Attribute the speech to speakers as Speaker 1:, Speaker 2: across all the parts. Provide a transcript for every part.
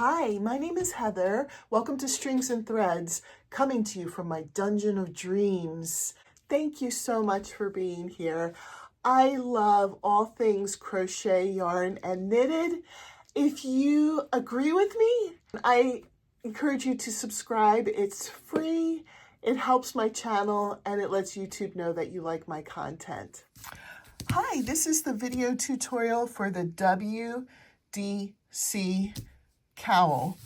Speaker 1: Hi, my name is Heather. Welcome to Strings and Threads, coming to you from my dungeon of dreams. Thank you so much for being here. I love all things crochet, yarn, and knitted. If you agree with me, I encourage you to subscribe. It's free, it helps my channel, and it lets YouTube know that you like my content. Hi, this is the video tutorial for the WDC cowl.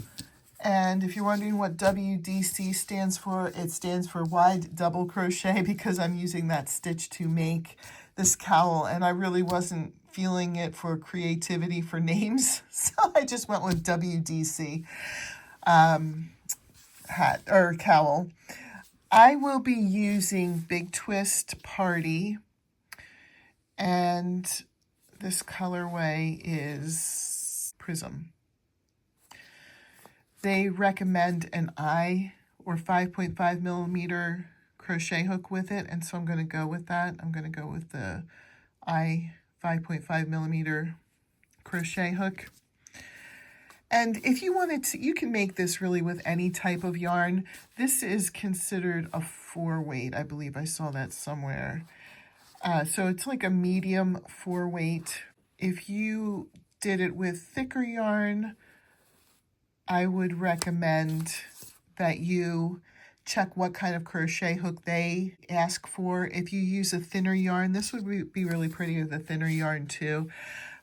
Speaker 1: And if you're wondering what WDC stands for, it stands for wide double crochet, because I'm using that stitch to make this cowl, and I really wasn't feeling it for creativity for names, so I just went with WDC hat or cowl. I will be using Big Twist Party, and this colorway is Prism. They recommend an I or 5.5 millimeter crochet hook with it, and so I'm going to go with that. I'm going to go with the I 5.5 millimeter crochet hook. And if you wanted to, you can make this really with any type of yarn. This is considered a 4-weight. I believe I saw that somewhere. So it's like a medium 4-weight. If you did it with thicker yarn, I would recommend that you check what kind of crochet hook they ask for. If you use a thinner yarn, this would be really pretty with a thinner yarn too.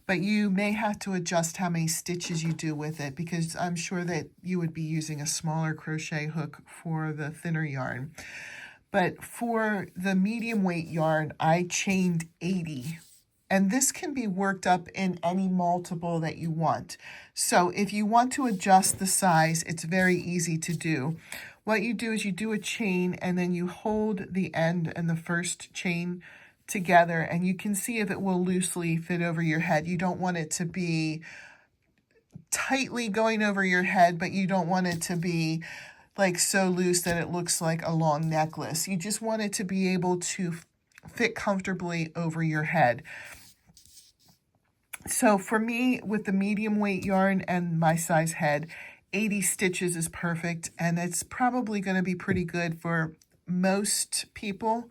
Speaker 1: But you may have to adjust how many stitches you do with it, because I'm sure that you would be using a smaller crochet hook for the thinner yarn. But for the medium weight yarn, I chained 80. And this can be worked up in any multiple that you want. So if you want to adjust the size, it's very easy to do. What you do is you do a chain, and then you hold the end and the first chain together, and you can see if it will loosely fit over your head. You don't want it to be tightly going over your head, but you don't want it to be like so loose that it looks like a long necklace. You just want it to be able to fit comfortably over your head. So for me, with the medium weight yarn and my size head, 80 stitches is perfect, and it's probably going to be pretty good for most people,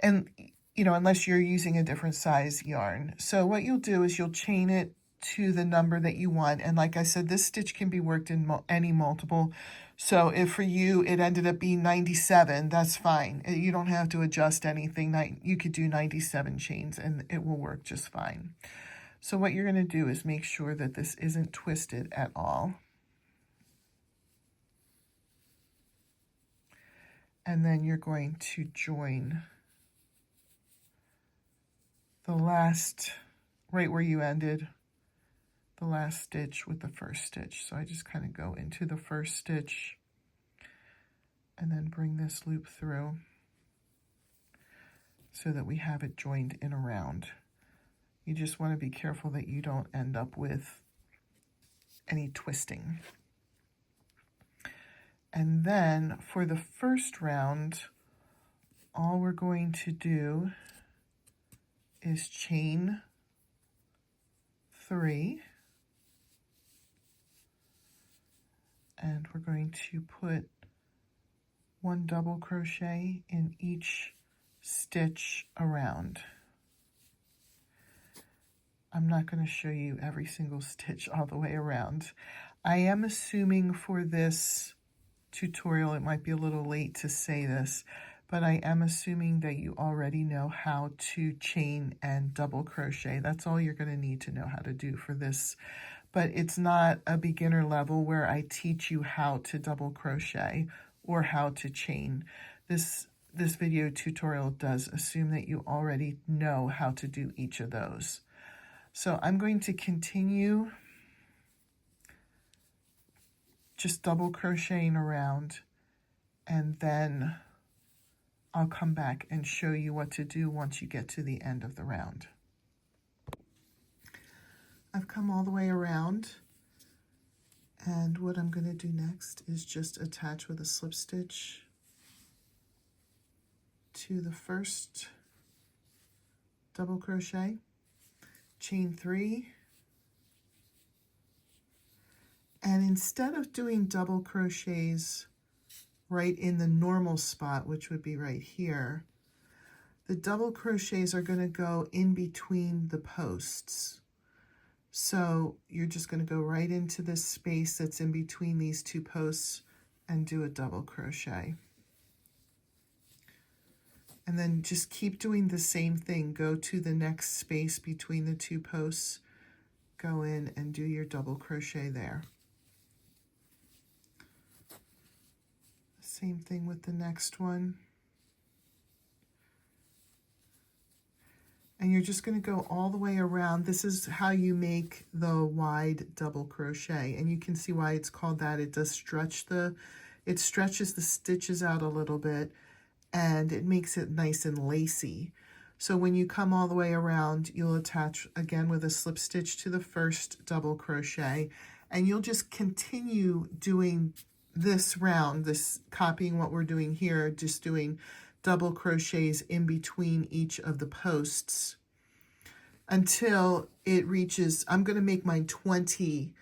Speaker 1: and unless you're using a different size yarn. So what you'll do is you'll chain it to the number that you want, and like I said, this stitch can be worked in any multiple. So if for you it ended up being 97, that's fine. You don't have to adjust anything. You could do 97 chains and it will work just fine. So what you're going to do is make sure that this isn't twisted at all. And then you're going to join the last, right where you ended, the last stitch with the first stitch. So I just kind of go into the first stitch and then bring this loop through so that we have it joined in around. You just want to be careful that you don't end up with any twisting. And then for the first round, all we're going to do is chain 3. And we're going to put 1 double crochet in each stitch around. I'm not going to show you every single stitch all the way around. I am assuming for this tutorial, it might be a little late to say this, but I am assuming that you already know how to chain and double crochet. That's all you're going to need to know how to do for this. But it's not a beginner level where I teach you how to double crochet or how to chain. This video tutorial does assume that you already know how to do each of those. So I'm going to continue just double crocheting around, and then I'll come back and show you what to do once you get to the end of the round. I've come all the way around, and what I'm going to do next is just attach with a slip stitch to the first double crochet, chain 3, And instead of doing double crochets right in the normal spot, which would be right here, the double crochets are going to go in between the posts. So you're just going to go right into this space that's in between these two posts and do a double crochet. And then just keep doing the same thing. Go to the next space between the two posts, go in and do your double crochet there. Same thing with the next one. And you're just going to go all the way around. This is how you make the wide double crochet. And you can see why it's called that. It does stretch it stretches the stitches out a little bit, and it makes it nice and lacy. So when you come all the way around, you'll attach again with a slip stitch to the first double crochet, and you'll just continue doing this round, copying what we're doing here, just doing double crochets in between each of the posts until it reaches, I'm going to make mine 20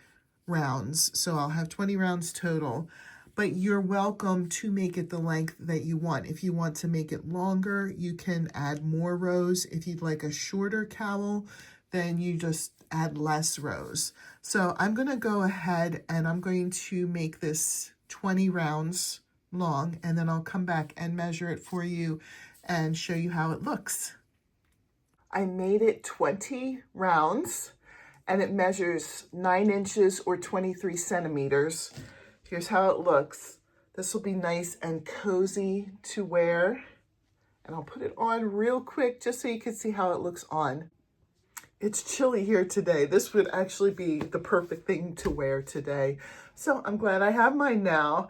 Speaker 1: rounds, so I'll have 20 rounds total, but you're welcome to make it the length that you want. If you want to make it longer, you can add more rows. If you'd like a shorter cowl, then you just add less rows. So I'm going to go ahead and I'm going to make this 20 rounds long, and then I'll come back and measure it for you and show you how it looks. I made it 20 rounds, and it measures 9 inches or 23 centimeters. Here's how it looks. This will be nice and cozy to wear, and I'll put it on real quick just so you can see how it looks on. It's chilly here today. This would actually be the perfect thing to wear today. So I'm glad I have mine now.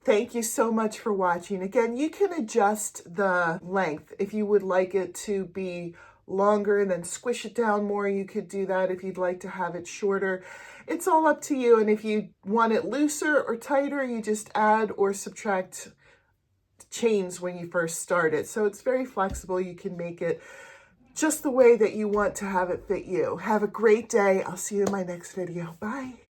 Speaker 1: Thank you so much for watching. Again, you can adjust the length. If you would like it to be longer and then squish it down more, you could do that. If you'd like to have it shorter, it's all up to you. And if you want it looser or tighter, you just add or subtract chains when you first start it. So it's very flexible. You can make it just the way that you want to have it fit you. Have a great day. I'll see you in my next video. Bye.